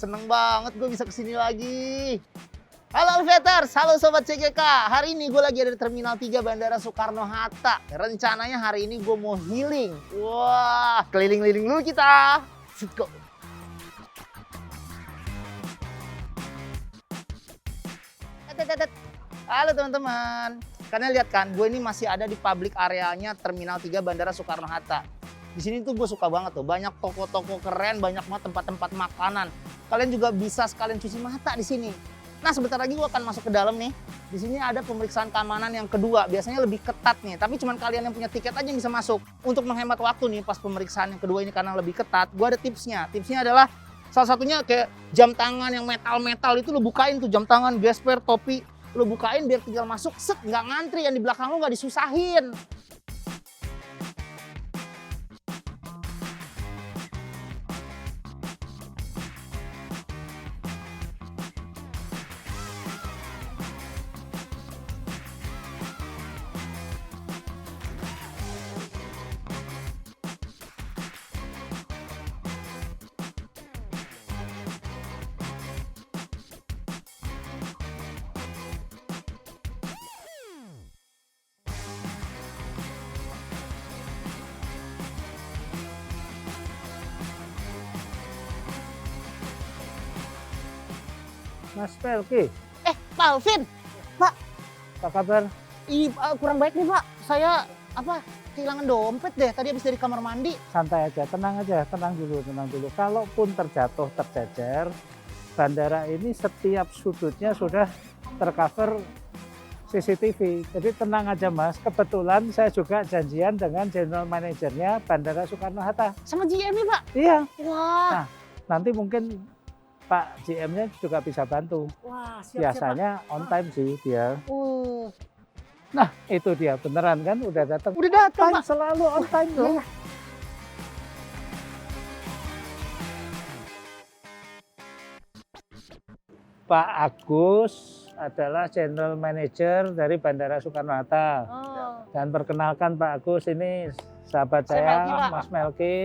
seneng banget gue bisa kesini lagi. Halo Alveters, halo Sobat CGK. Hari ini gue lagi ada di Terminal 3 Bandara Soekarno-Hatta. Rencananya hari ini gue mau healing. Wah, keliling-keliling dulu kita. Let's go. Halo teman-teman. Kalian lihat kan, gue ini masih ada di public areanya Terminal 3 Bandara Soekarno-Hatta. Di sini tuh gue suka banget tuh, banyak toko-toko keren, banyak banget tempat-tempat makanan. Kalian juga bisa sekalian cuci mata di sini. Nah, sebentar lagi gue akan masuk ke dalam nih. Di sini ada pemeriksaan keamanan yang kedua, biasanya lebih ketat nih. Tapi cuma kalian yang punya tiket aja yang bisa masuk. Untuk menghemat waktu nih pas pemeriksaan yang kedua ini karena lebih ketat, gue ada tipsnya. Tipsnya adalah salah satunya kayak jam tangan yang metal-metal itu lo bukain tuh, jam tangan, gesper, topi. Lo bukain biar tinggal masuk, set, nggak ngantri, yang di belakang lo nggak disusahin. Mas Pelki, Pak Alvin, Pak, apa kabar? kurang baik nih Pak. Saya kehilangan dompet deh. Tadi habis dari kamar mandi. Santai aja, tenang dulu. Kalaupun terjatuh, tercecer, bandara ini setiap sudutnya sudah tercover CCTV. Jadi tenang aja Mas, kebetulan saya juga janjian dengan General Manajernya Bandara Soekarno-Hatta. Sama GM nih Pak. Iya, Wah, nanti mungkin Pak GM-nya juga bisa bantu. wah siap. Biasanya on time sih dia. Pak. Nah itu dia, beneran kan udah datang. Udah datang Time Pak. selalu on time loh. Iya. Pak Agus adalah General Manager dari Bandara Soekarno-Hatta. Oh. Dan perkenalkan Pak Agus, ini sahabat Saya saya, Melki, Pak. Mas Melki.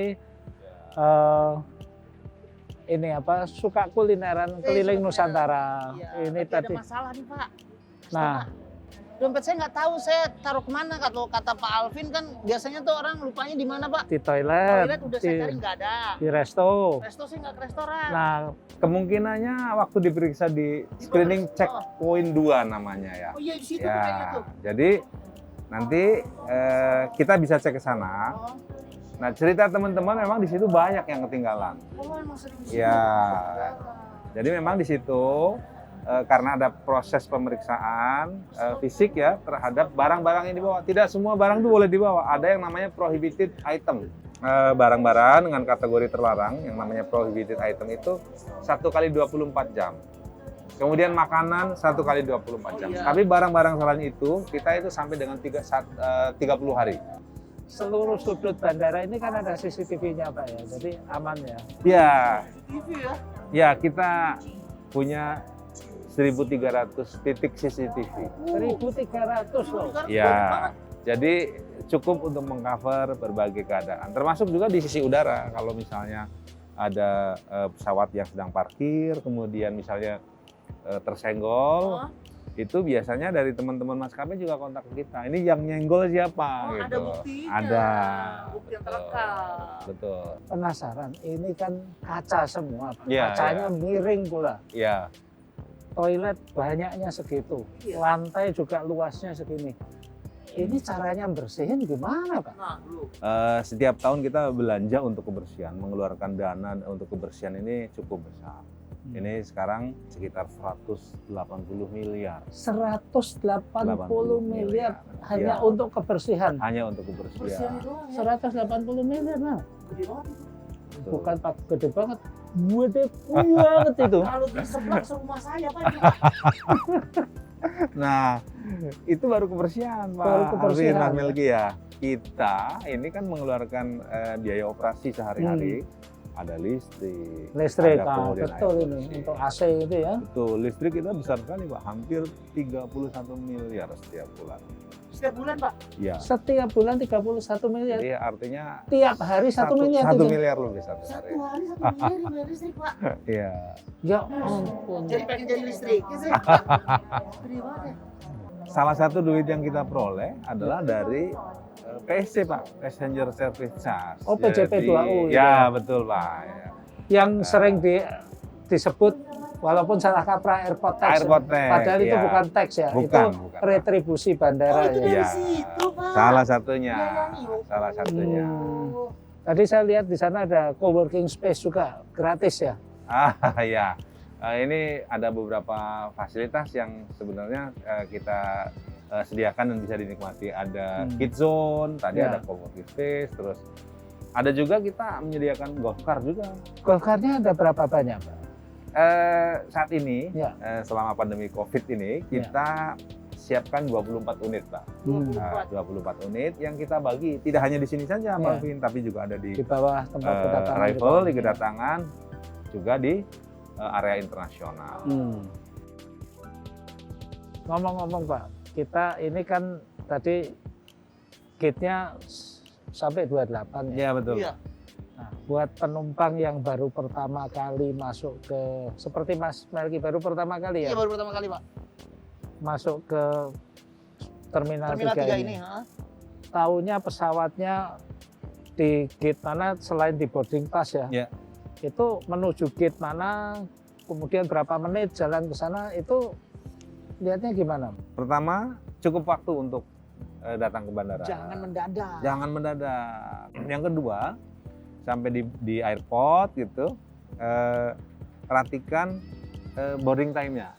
Ini suka kulineran keliling Nusantara. Iya, Ini tapi tadi. ada masalah nih Pak. Nah, Dompet saya nggak tahu saya taruh kemana. Kalau kata Pak Alvin kan biasanya tuh orang lupanya di mana Pak? di toilet, Toilet udah saya cari nggak ada. di resto. Resto saya nggak ke restoran. Nah, kemungkinannya waktu diperiksa di screening checkpoint 2 namanya ya. Oh iya di situ tuh kayaknya Ya, tuh. jadi nanti kita bisa cek ke sana. Oh, Nah, cerita teman-teman memang di situ banyak yang ketinggalan. emang sering di situ. Ya, jadi memang di situ karena ada proses pemeriksaan fisik ya terhadap barang-barang yang dibawa. Tidak semua barang itu boleh dibawa. Ada yang namanya prohibited item. Barang-barang dengan kategori terlarang yang namanya prohibited item itu 1 kali 24 jam. Kemudian makanan 1 kali 24 jam. iya. Tapi barang-barang selain itu kita itu sampai dengan 30 hari. seluruh sudut bandara ini kan ada CCTV-nya Pak ya, jadi aman ya. Ya, TV ya. ya kita punya 1.300 titik CCTV. 1.300 loh. Ya, jadi cukup untuk mengcover berbagai keadaan, termasuk juga di sisi udara. Kalau misalnya ada pesawat yang sedang parkir, kemudian misalnya tersenggol, itu biasanya dari teman-teman maskapai juga kontak ke kita. Ini yang nyenggol siapa? Oh, gitu. ada buktinya. Ada. Bukti yang terekam. Betul. Penasaran, ini kan kaca semua Pak. Iya, Kacanya miring pula. Ya. Toilet banyaknya segitu, Iya. lantai juga luasnya segini. Ini caranya bersihin gimana Pak? Nah, dulu. Setiap tahun kita belanja untuk kebersihan, mengeluarkan dana untuk kebersihan ini cukup besar. Ini sekarang sekitar 180 miliar. 180 miliar hanya Ya, untuk kebersihan. hanya untuk Bersihan kebersihan. doang ya. 180 miliar nah. Gede banget. Betul. Bukan Pak, gede banget. Gede banget itu. Kalau di sebelah rumah saya Pak. Nah, itu baru kebersihan, Pak. Baru kebersihan, Alvin, Mas ya. Melki ya. Kita ini kan mengeluarkan biaya operasi sehari-hari. Ada Listrik, ada kemudian betul air ini bersih. untuk AC itu ya. Betul, listrik kita besar sekali Pak, hampir 31 miliar setiap bulan. Setiap bulan, Pak. Iya. Setiap bulan 31 miliar. Jadi artinya Tiap hari 1 miliar. 1 itu. miliar lebih satu hari. Satu hari 1 miliar dibayar listrik, Pak. Iya. Ya ampun. Jadi pengen jadi listrik. Gede banget ya. Salah satu duit yang kita peroleh adalah dari PSC, Pak, Passenger Service Charge. Oh, PJP2U, Ya, betul, Pak. Ya. Yang sering disebut walaupun salah kaprah airport tax. Airport tax, Padahal itu ya. bukan tax ya. Bukan, itu bukan. retribusi bandara Oh, itu ya. dari Iya. situ, Pak. Salah satunya. Iya, Salah satunya. Oh. Tadi saya lihat di sana ada co-working space juga gratis ya. Ya. Ini ada beberapa fasilitas yang sebenarnya kita sediakan dan bisa dinikmati. Ada kids zone, tadi Ya. ada co-working space, terus ada juga kita menyediakan golf car juga. Golf car-nya ada berapa banyak, Pak? Saat ini, Ya. selama pandemi COVID ini, kita siapkan 24 unit, Pak. 24 unit yang kita bagi, tidak hanya di sini saja, Ya. Pak Alvin, tapi juga ada di Di bawah tempat kedatangan. arrival, juga. di kedatangan, juga di area internasional. Ngomong-ngomong Pak, kita ini kan tadi gate-nya sampai 28 ya. Iya, betul. Iya. Nah, buat penumpang yang baru pertama kali masuk ke, seperti Mas Melki baru pertama kali ya, Iya, baru pertama kali, Pak. masuk ke Terminal, Terminal 3 3 ini. ini, ha? Taunya pesawatnya di gate mana selain di boarding pass ya? Ya. Itu menuju gate mana, kemudian berapa menit jalan ke sana, itu lihatnya gimana? Pertama, cukup waktu untuk datang ke bandara. Jangan mendadak. Jangan mendadak. Yang kedua, sampai di airport gitu, perhatikan boarding time-nya.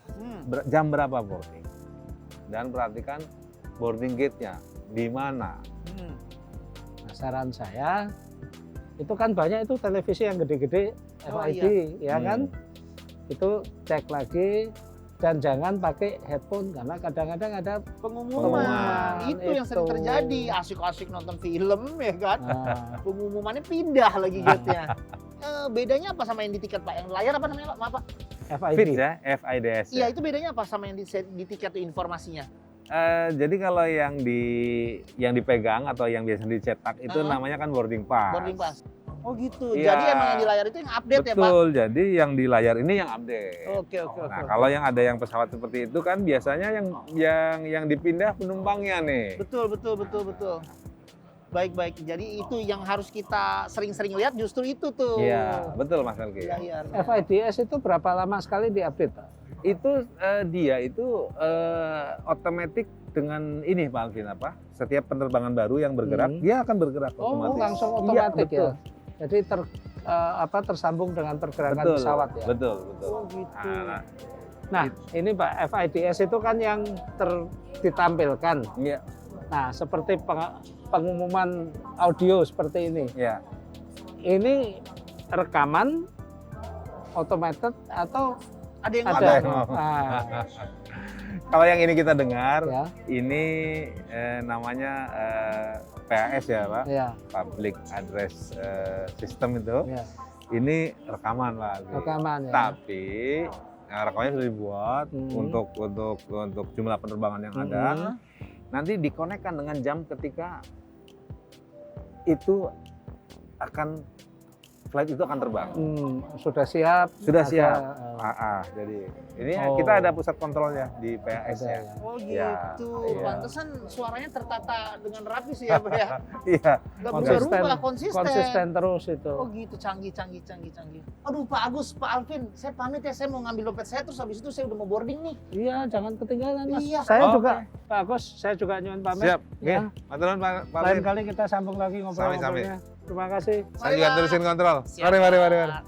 Jam berapa boarding? Dan perhatikan boarding gate-nya di mana. Nah, saran saya, itu kan banyak itu televisi yang gede-gede Oh, FID, ya kan? Itu cek lagi dan jangan pakai headphone karena kadang-kadang ada Pengumuman. Pengumuman, Itu yang sering itu. terjadi. Asik-asik nonton film, ya kan? nah, Pengumumannya pindah lagi gate-nya. Bedanya apa sama yang di tiket, Pak? Yang layar apa namanya, Pak? Maaf, Pak. FID. FIDS ya, FIDS. Iya, Ya. itu bedanya apa sama yang di tiket itu informasinya? Jadi kalau yang dipegang atau yang biasa dicetak itu namanya kan boarding pass. Boarding pass. Oh gitu. Iya. Jadi emang yang di layar itu yang update ya, Pak? Betul. Jadi yang di layar ini yang update. Oke. Nah, kalau yang ada yang pesawat seperti itu kan biasanya yang dipindah penumpangnya nih. Betul. Baik. Jadi itu yang harus kita sering-sering lihat justru itu tuh. Iya, betul Mas Melki. Di layar. FIDS itu berapa lama sekali diupdate, Pak? Itu dia itu otomatis dengan ini Pak Alvin apa? Setiap penerbangan baru yang bergerak, dia akan bergerak Oh, otomatis. langsung Iya, otomatis betul. ya. Jadi tersambung dengan pergerakan Betul, pesawat ya. betul. Oh gitu. Nah, Nah, ini Pak, FIDS itu kan yang ditampilkan. iya, Nah, seperti pengumuman audio seperti ini. iya. Ini rekaman automated atau Ada yang ada? ngomong. Nah, Kalau yang ini kita dengar, ya, ini namanya PAS ya Pak, ya, Public Address System itu. ya. Ini rekaman Pak Alvin. Rekaman ya. Tapi rekamannya sudah dibuat Hmm. untuk jumlah penerbangan yang ada. Hmm. Nanti dikonekkan dengan jam ketika itu flight itu akan terbang. Sudah siap. Sudah ada, siap. Jadi ini Oh. kita ada pusat kontrolnya di PAS ada ya. ya. Oh Iya, gitu. iya. Pantesan suaranya tertata dengan rapi sih ya, Pak ya. Iya. Gak Konsisten. berubah, konsisten. Konsisten terus itu. Oh gitu, canggih. Aduh Pak Agus, Pak Alvin, saya pamit ya, saya mau ngambil dompet saya terus habis itu saya udah mau boarding nih. Iya, jangan ketinggalan Mas. Iya. Saya Oke. juga, Pak Agus, saya juga nyuwun pamit. Siap. Oke. Ya. Matur nuwun Pak Lain Alvin. kali kita sambung lagi ngobrol-ngobrolnya. Terima kasih. Saya juga Pak. terusin kontrol. Siap, Mari. Pak.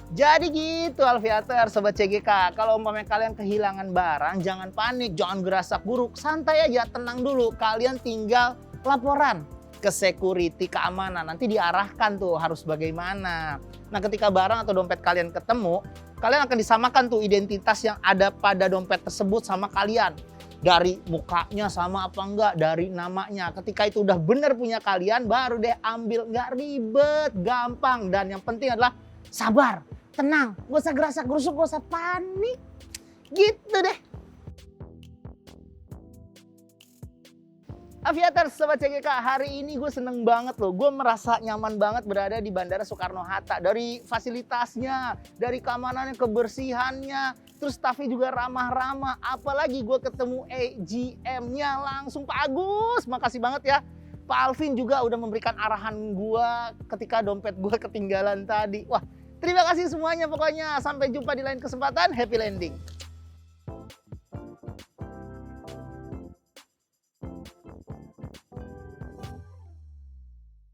Jadi gitu Alfiater, Sobat CGK. Kalau umpamanya kalian kehilangan barang, jangan panik, jangan gerasak buruk. Santai aja, tenang dulu. Kalian tinggal laporan ke security keamanan. Nanti diarahkan tuh harus bagaimana. Nah ketika barang atau dompet kalian ketemu, kalian akan disamakan tuh identitas yang ada pada dompet tersebut sama kalian. Dari mukanya sama apa enggak, dari namanya. Ketika itu udah benar punya kalian, baru deh ambil. Nggak ribet, gampang. Dan yang penting adalah sabar, tenang. Gak usah gerasak-gerusuk, gak usah panik. Gitu deh. Aviators, Sobat CGK, hari ini gue seneng banget loh. Gue merasa nyaman banget berada di Bandara Soekarno-Hatta. Dari fasilitasnya, dari keamanannya, kebersihannya, terus staffnya juga ramah-ramah. Apalagi gue ketemu AGM-nya langsung, Pak Agus. Makasih banget ya. Pak Alvin juga udah memberikan arahan gue ketika dompet gue ketinggalan tadi. Wah, terima kasih semuanya pokoknya. Sampai jumpa di lain kesempatan. Happy landing.